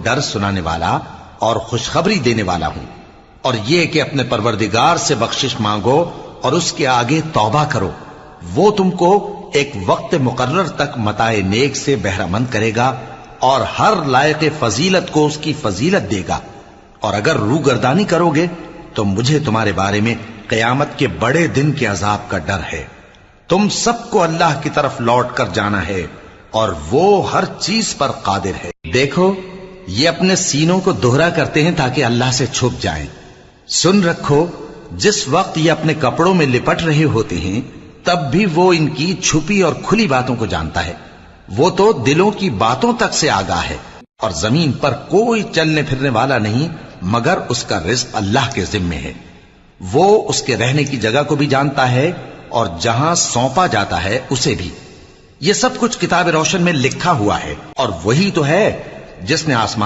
ڈر سنانے والا اور خوشخبری دینے والا ہوں، اور یہ کہ اپنے پروردگار سے بخشش مانگو اور اس کے آگے توبہ کرو، وہ تم کو ایک وقت مقرر تک متاع نیک سے بہرہ مند کرے گا اور ہر لائق فضیلت کو اس کی فضیلت دے گا۔ اور اگر روگردانی کرو گے تو مجھے تمہارے بارے میں قیامت کے بڑے دن کے عذاب کا ڈر ہے۔ تم سب کو اللہ کی طرف لوٹ کر جانا ہے اور وہ ہر چیز پر قادر ہے۔ دیکھو یہ اپنے سینوں کو دوہرا کرتے ہیں تاکہ اللہ سے چھپ جائیں۔ سن رکھو جس وقت یہ اپنے کپڑوں میں لپٹ رہے ہوتے ہیں تب بھی وہ ان کی چھپی اور کھلی باتوں کو جانتا ہے۔ وہ تو دلوں کی باتوں تک سے آگاہ ہے، اور زمین پر کوئی چلنے پھرنے والا نہیں مگر اس کا رزق اللہ کے ذمے ہے۔ وہ اس کے رہنے کی جگہ کو بھی جانتا ہے اور جہاں سونپا جاتا ہے اسے بھی۔ یہ سب کچھ کتاب روشن میں لکھا ہوا ہے، اور وہی تو ہے جس نے آسمان